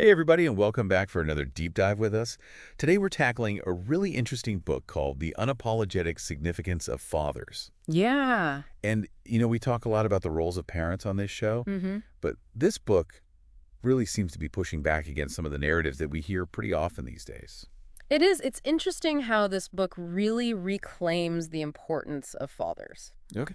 Hey everybody, and welcome back for another deep dive with us. Today we're tackling a really interesting book called The Unapologetic Significance of Fathers. Yeah. And, we talk a lot about the roles of parents on this show, hmm but this book really seems to be pushing back against some of the narratives that we hear pretty often these days. It is. It's interesting how this book really reclaims the importance of fathers. Okay.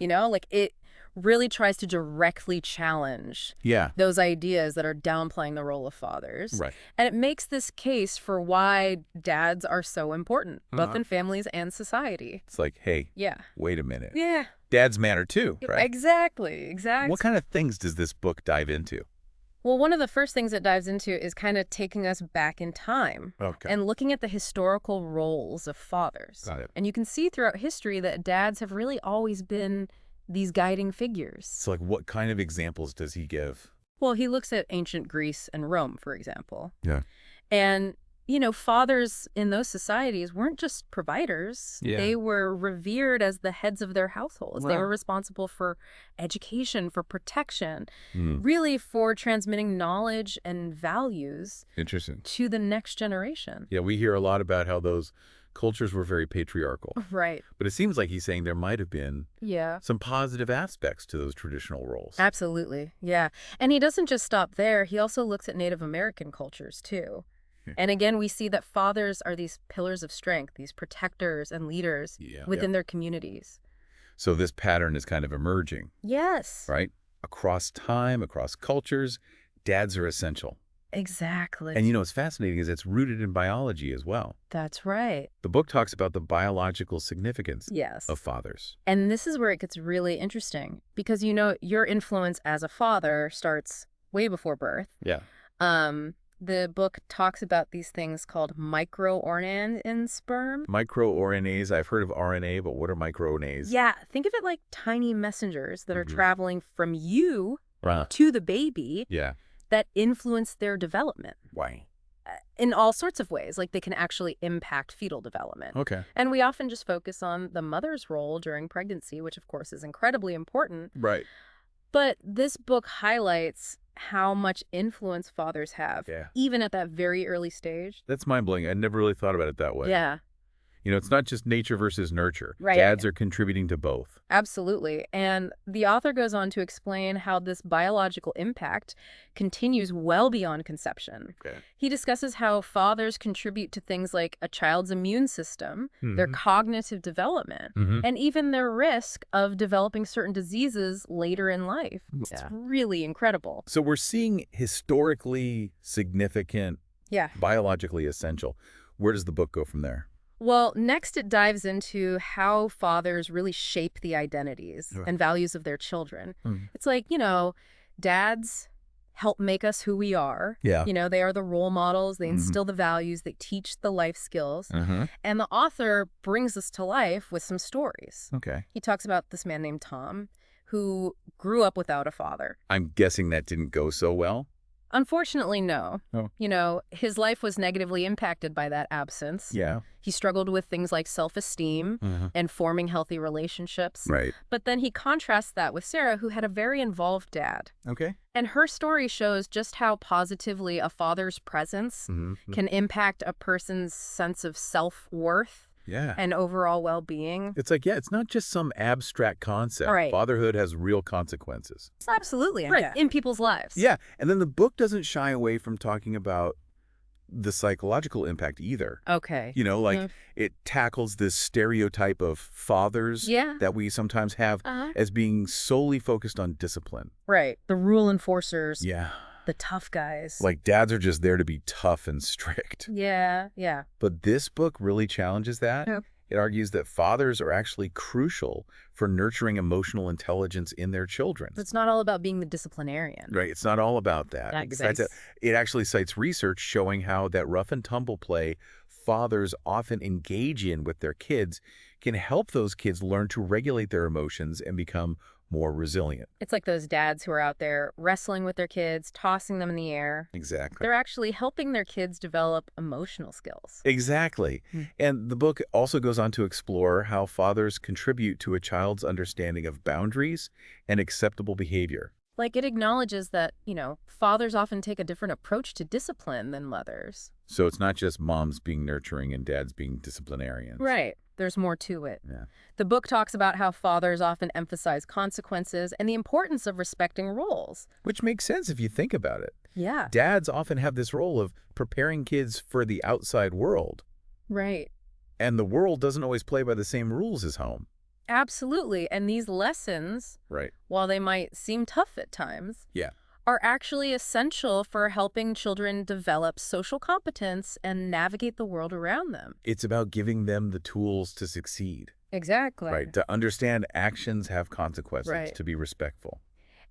It really tries to directly challenge Yeah, those ideas that are downplaying the role of fathers. right. And it makes this case for why dads are so important, both Uh-huh. in families and society. It's like, hey, Yeah. wait a minute. Yeah. Dads matter too, right? Exactly. What kind of things does this book dive into? Well, one of the first things it dives into is kind of taking us back in time Okay. and looking at the historical roles of fathers. Got it. And you can see throughout history that dads have really always been these guiding figures. So, like, what kind of examples does he give? Well, he looks at ancient Greece and Rome, for example. Yeah. And, fathers in those societies weren't just providers. Yeah. They were revered as the heads of their households. They Wow. were responsible for education, for protection, Hmm. really for transmitting knowledge and values Interesting. to the next generation. Yeah, we hear a lot about how those cultures were very patriarchal. Right. But it seems like he's saying there might have been Yeah. some positive aspects to those traditional roles. Absolutely. Yeah. And he doesn't just stop there. He also looks at Native American cultures, too. Yeah. And again, we see that fathers are these pillars of strength, these protectors and leaders Yeah. within their communities. So this pattern is kind of emerging, Yes. right? Across time, across cultures, dads are essential. Exactly. And what's fascinating is it's rooted in biology as well. That's right. The book talks about the biological significance Yes. of fathers. And this is where it gets really interesting because, your influence as a father starts way before birth. Yeah. The book talks about these things called microRNAs in sperm. MicroRNAs, I've heard of RNA, but what are microRNAs? Yeah, think of it like tiny messengers that are Mhm. traveling from you Right. to the baby Yeah. that influence their development Why? in all sorts of ways. Like they can actually impact fetal development. Okay. And we often just focus on the mother's role during pregnancy, which of course is incredibly important. Right. But this book highlights how much influence fathers have, Yeah. even at that very early stage. That's mind-blowing. I never really thought about it that way. Yeah. It's not just nature versus nurture. Right. Dads are contributing to both. Absolutely. And the author goes on to explain how this biological impact continues well beyond conception. Okay. He discusses how fathers contribute to things like a child's immune system, their cognitive development, and even their risk of developing certain diseases later in life. It's Yeah. really incredible. So we're seeing historically significant, Yeah. biologically essential. Where does the book go from there? Well, next it dives into how fathers really shape the identities Right. and values of their children. Mm. It's like, dads help make us who we are. Yeah. They are the role models. They Mhm. instill the values. They teach the life skills. Uh-huh. And the author brings us to life with some stories. Okay. He talks about this man named Tom who grew up without a father. I'm guessing that didn't go so well. Unfortunately, no. Oh. His life was negatively impacted by that absence. Yeah. He struggled with things like self-esteem Uh-huh. and forming healthy relationships. Right. But then he contrasts that with Sarah, who had a very involved dad. Okay. And her story shows just how positively a father's presence Mm-hmm. can impact a person's sense of self-worth Yeah. and overall well-being. It's like, it's not just some abstract concept. Right. Fatherhood has real consequences. Absolutely. Right. In people's lives. Yeah. And then the book doesn't shy away from talking about the psychological impact either. Okay. It tackles this stereotype of fathers Yeah. that we sometimes have as being solely focused on discipline. Right. The rule enforcers. Yeah. The tough guys. Like dads are just there to be tough and strict. Yeah. Yeah. But this book really challenges that. Yeah. It argues that fathers are actually crucial for nurturing emotional intelligence in their children. It's not all about being the disciplinarian. Right. It's not all about that. In fact, it actually cites research showing how that rough and tumble play fathers often engage in with their kids can help those kids learn to regulate their emotions and become more resilient. It's like those dads who are out there wrestling with their kids, tossing them in the air. Exactly. They're actually helping their kids develop emotional skills. Exactly. And the book also goes on to explore how fathers contribute to a child's understanding of boundaries and acceptable behavior. Like, it acknowledges that, fathers often take a different approach to discipline than mothers. So it's not just moms being nurturing and dads being disciplinarians. Right. There's more to it. Yeah. The book talks about how fathers often emphasize consequences and the importance of respecting roles. Which makes sense if you think about it. Yeah. Dads often have this role of preparing kids for the outside world. Right. And the world doesn't always play by the same rules as home. Absolutely. And these lessons, Right. while they might seem tough at times, Yeah. are actually essential for helping children develop social competence and navigate the world around them. It's about giving them the tools to succeed. Exactly. Right. To understand actions have consequences, Right. to be respectful.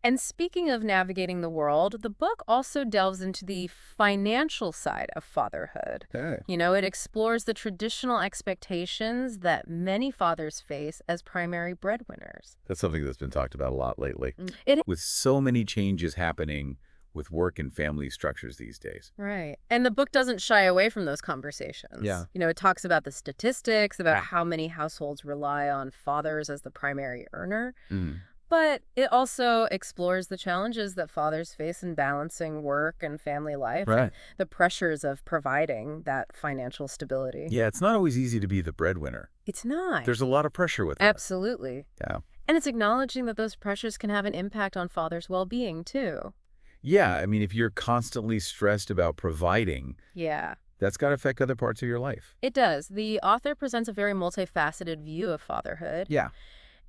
And speaking of navigating the world, the book also delves into the financial side of fatherhood. Okay. It explores the traditional expectations that many fathers face as primary breadwinners. That's something that's been talked about a lot lately. It With so many changes happening with work and family structures these days. Right. And the book doesn't shy away from those conversations. Yeah. It talks about the statistics, about how many households rely on fathers as the primary earner. Mm. But it also explores the challenges that fathers face in balancing work and family life, Right. and the pressures of providing that financial stability. Yeah, it's not always easy to be the breadwinner. It's not. There's a lot of pressure with that. Absolutely. Yeah. And it's acknowledging that those pressures can have an impact on fathers' well-being, too. Yeah, I mean, if you're constantly stressed about providing, Yeah. that's got to affect other parts of your life. It does. The author presents a very multifaceted view of fatherhood. Yeah.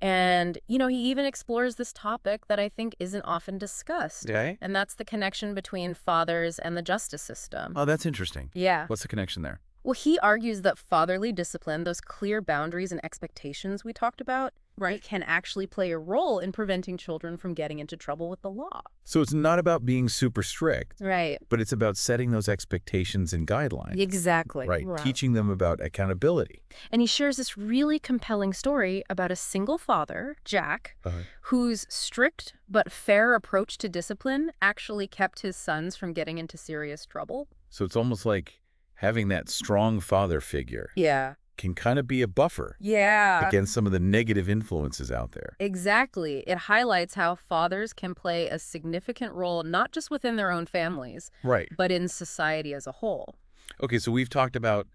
And, he even explores this topic that I think isn't often discussed. Okay. And that's the connection between fathers and the justice system. Oh, that's interesting. Yeah. What's the connection there? Well, he argues that fatherly discipline, those clear boundaries and expectations we talked about, right, can actually play a role in preventing children from getting into trouble with the law. So it's not about being super strict, Right. but it's about setting those expectations and guidelines. Exactly. Right. Teaching them about accountability. And he shares this really compelling story about a single father, Jack, whose strict but fair approach to discipline actually kept his sons from getting into serious trouble. So it's almost like having that strong father figure Yeah. can kind of be a buffer Yeah. against some of the negative influences out there. Exactly. It highlights how fathers can play a significant role, not just within their own families, Right. but in society as a whole. Okay, so we've talked about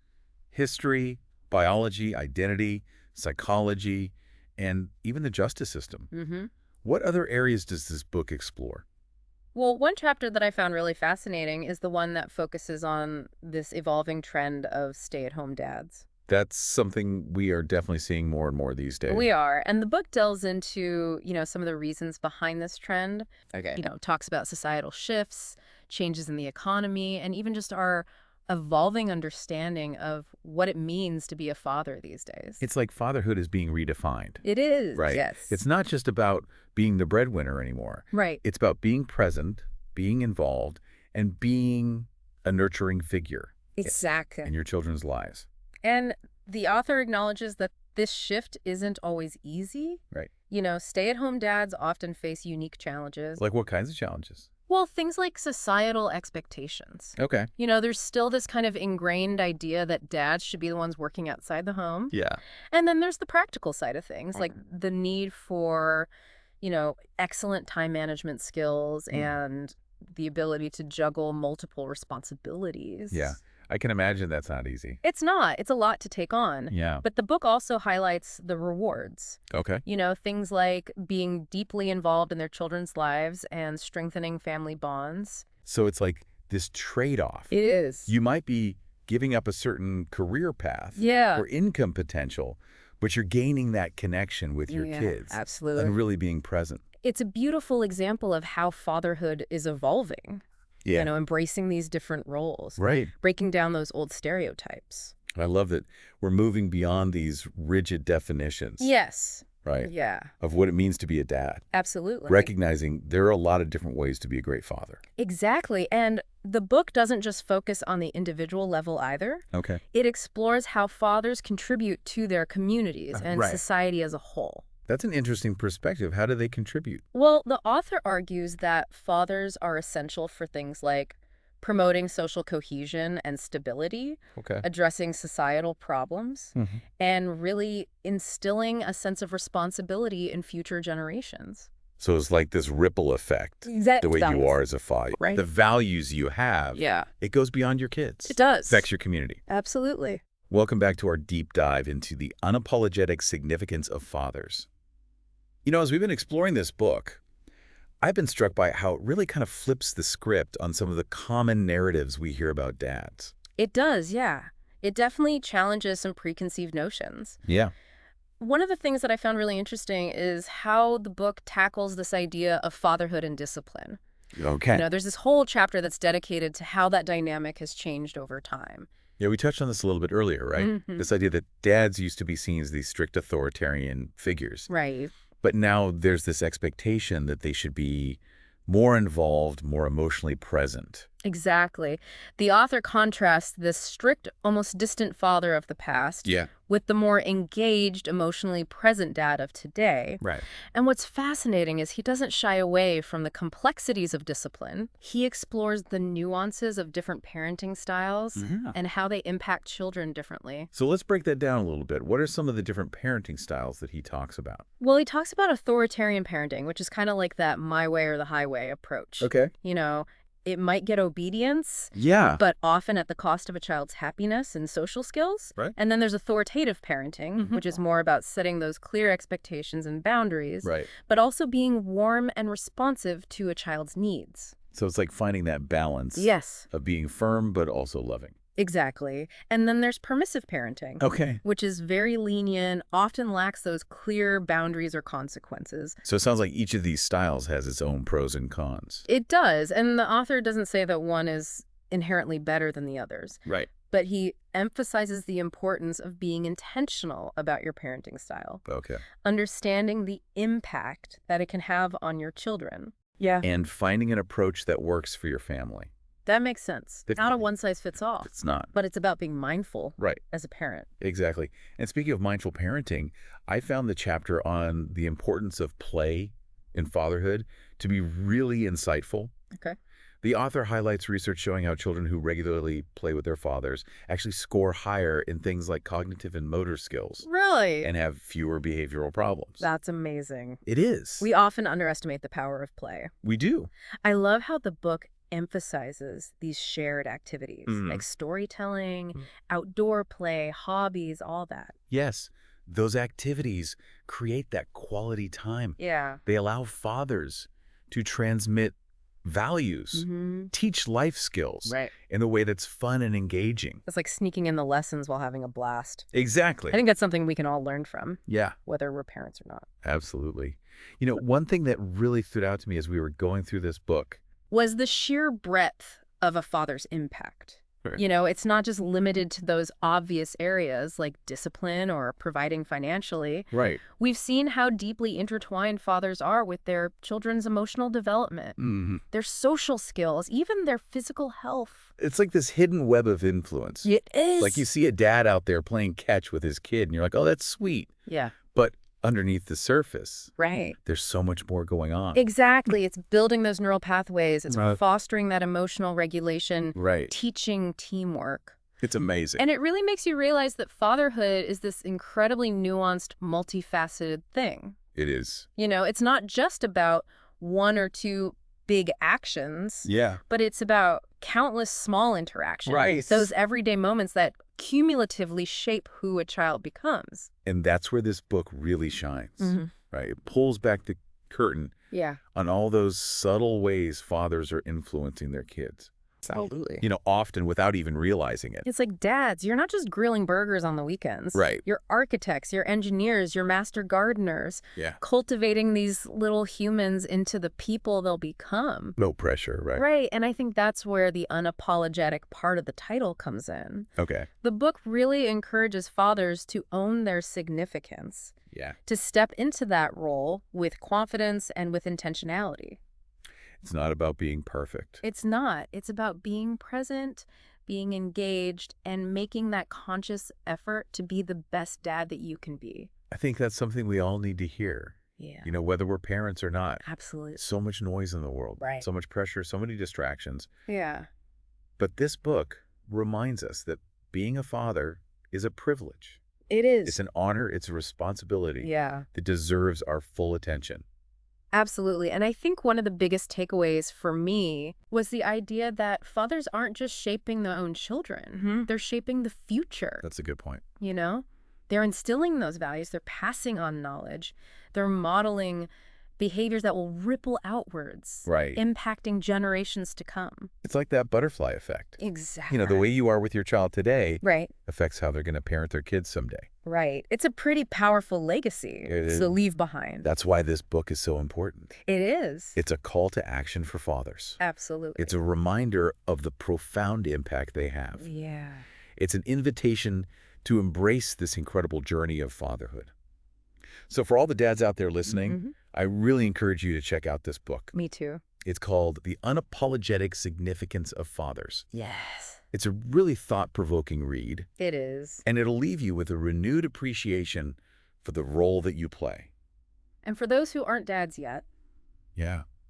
history, biology, identity, psychology, and even the justice system. Mm-hmm. What other areas does this book explore? Well, one chapter that I found really fascinating is the one that focuses on this evolving trend of stay-at-home dads. That's something we are definitely seeing more and more these days. We are. And the book delves into, some of the reasons behind this trend. Okay. Talks about societal shifts, changes in the economy, and even just our evolving understanding of what it means to be a father these days. It's like fatherhood is being redefined. It is, right? Yes. It's not just about being the breadwinner anymore. Right. It's about being present, being involved, and being a nurturing figure Exactly. in your children's lives. And the author acknowledges that this shift isn't always easy. Right. Stay-at-home dads often face unique challenges. Like what kinds of challenges? Well, things like societal expectations. Okay. There's still this kind of ingrained idea that dads should be the ones working outside the home. Yeah. And then there's the practical side of things, like the need for, excellent time management skills and the ability to juggle multiple responsibilities. Yeah. I can imagine that's not easy. It's not. It's a lot to take on. Yeah. But the book also highlights the rewards. Okay. Things like being deeply involved in their children's lives and strengthening family bonds. So it's like this trade-off. It is. You might be giving up a certain career path or income potential, but you're gaining that connection with your kids. Absolutely. And really being present. It's a beautiful example of how fatherhood is evolving. Yeah. Embracing these different roles. Right. Breaking down those old stereotypes. I love that we're moving beyond these rigid definitions. Yes. Right? Yeah. Of what it means to be a dad. Absolutely. Recognizing there are a lot of different ways to be a great father. Exactly. And the book doesn't just focus on the individual level either. Okay. It explores how fathers contribute to their communities and society as a whole. That's an interesting perspective. How do they contribute? Well, the author argues that fathers are essential for things like promoting social cohesion and stability, addressing societal problems, and really instilling a sense of responsibility in future generations. So it's like this ripple effect, Exactly. the way you are as a father. Right. The values you have, it goes beyond your kids. It does. Affects your community. Absolutely. Welcome back to our deep dive into the unapologetic significance of fathers. You know, as we've been exploring this book, I've been struck by how it really kind of flips the script on some of the common narratives we hear about dads. It does, yeah. It definitely challenges some preconceived notions. Yeah. One of the things that I found really interesting is how the book tackles this idea of fatherhood and discipline. Okay. There's this whole chapter that's dedicated to how that dynamic has changed over time. Yeah, we touched on this a little bit earlier, right? Mm-hmm. This idea that dads used to be seen as these strict authoritarian figures. Right. But now there's this expectation that they should be more involved, more emotionally present. Exactly. The author contrasts this strict, almost distant father of the past with the more engaged, emotionally present dad of today. Right. And what's fascinating is he doesn't shy away from the complexities of discipline. He explores the nuances of different parenting styles and how they impact children differently. So let's break that down a little bit. What are some of the different parenting styles that he talks about? Well, he talks about authoritarian parenting, which is kind of like that my way or the highway approach. Okay. It might get obedience, Yeah. but often at the cost of a child's happiness and social skills. Right. And then there's authoritative parenting, which is more about setting those clear expectations and boundaries, Right. but also being warm and responsive to a child's needs. So it's like finding that balance Yes, of being firm but also loving. exactly. And then there's permissive parenting, Okay. which is very lenient, often lacks those clear boundaries or consequences. So it sounds like each of these styles has its own pros and cons. It does, and the author doesn't say that one is inherently better than the others. Right. But he emphasizes the importance of being intentional about your parenting style. Okay. Understanding the impact that it can have on your children. Yeah. And finding an approach that works for your family. That makes sense. If- Not a one-size-fits-all. It's not. But it's about being mindful Right. as a parent. Exactly. And speaking of mindful parenting, I found the chapter on the importance of play in fatherhood to be really insightful. Okay. The author highlights research showing how children who regularly play with their fathers actually score higher in things like cognitive and motor skills Really? and have fewer behavioral problems. That's amazing. It is. We often underestimate the power of play. We do. I love how the book emphasizes these shared activities, like storytelling, outdoor play, hobbies, all that. Yes. Those activities create that quality time. Yeah. They allow fathers to transmit values, teach life skills in a way that's fun and engaging. It's like sneaking in the lessons while having a blast. Exactly. I think that's something we can all learn from. Yeah. Whether we're parents or not. Absolutely. You know, one thing that really stood out to me as we were going through this book was the sheer breadth of a father's impact. Right. It's not just limited to those obvious areas like discipline or providing financially. Right. We've seen how deeply intertwined fathers are with their children's emotional development, their social skills, even their physical health. It's like this hidden web of influence. It is. Like you see a dad out there playing catch with his kid and you're like, oh, that's sweet. Yeah. But underneath the surface, right, there's so much more going on. Exactly. It's building those neural pathways. It's Right. fostering that emotional regulation, Right. teaching teamwork. It's amazing. And it really makes you realize that fatherhood is this incredibly nuanced, multifaceted thing. It is. It's not just about one or two big actions, Yeah. but it's about countless small interactions. Right. Those everyday moments that cumulatively shape who a child becomes. And that's where this book really shines, right? It pulls back the curtain Yeah. on all those subtle ways fathers are influencing their kids. Absolutely. Often without even realizing it. It's like, dads, you're not just grilling burgers on the weekends. Right. You're architects, you're engineers, you're master gardeners, Yeah. cultivating these little humans into the people they'll become. No pressure, right? Right, and I think that's where the unapologetic part of the title comes in. Okay. The book really encourages fathers to own their significance, Yeah. to step into that role with confidence and with intentionality. It's not about being perfect. It's not. It's about being present, being engaged, and making that conscious effort to be the best dad that you can be. I think that's something we all need to hear. Yeah. Whether we're parents or not. Absolutely. So much noise in the world. Right. So much pressure, so many distractions. Yeah. But this book reminds us that being a father is a privilege. It is. It's an honor, it's a responsibility Yeah. that deserves our full attention. Absolutely. And I think one of the biggest takeaways for me was the idea that fathers aren't just shaping their own children. They're shaping the future. That's a good point. You know? They're instilling those values. They're passing on knowledge. They're modeling behaviors that will ripple outwards, Right. impacting generations to come. It's like that butterfly effect. Exactly. The way you are with your child today Right. affects how they're going to parent their kids someday. Right. It's a pretty powerful legacy to leave behind. That's why this book is so important. It is. It's a call to action for fathers. Absolutely. It's a reminder of the profound impact they have. Yeah. It's an invitation to embrace this incredible journey of fatherhood. So for all the dads out there listening, I really encourage you to check out this book. Me too. It's called The Unapologetic Significance of Fathers. Yes. It's a really thought-provoking read. It is. And it'll leave you with a renewed appreciation for the role that you play. And for those who aren't dads yet,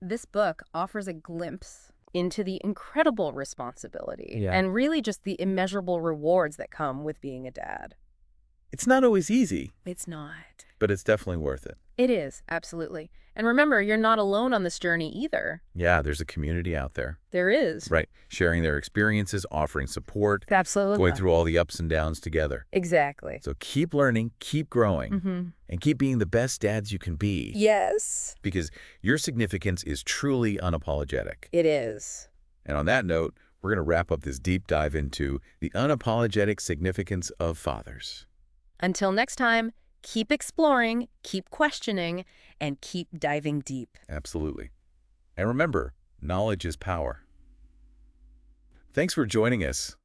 this book offers a glimpse into the incredible responsibility and really just the immeasurable rewards that come with being a dad. It's not always easy. It's not. But it's definitely worth it. It is, absolutely. And remember, you're not alone on this journey either. Yeah, there's a community out there. There is. Right. Sharing their experiences, offering support. Absolutely. Going through all the ups and downs together. Exactly. So keep learning, keep growing, and keep being the best dads you can be. Yes. Because your significance is truly unapologetic. It is. And on that note, we're going to wrap up this deep dive into the unapologetic significance of fathers. Until next time, keep exploring, keep questioning, and keep diving deep. Absolutely. And remember, knowledge is power. Thanks for joining us.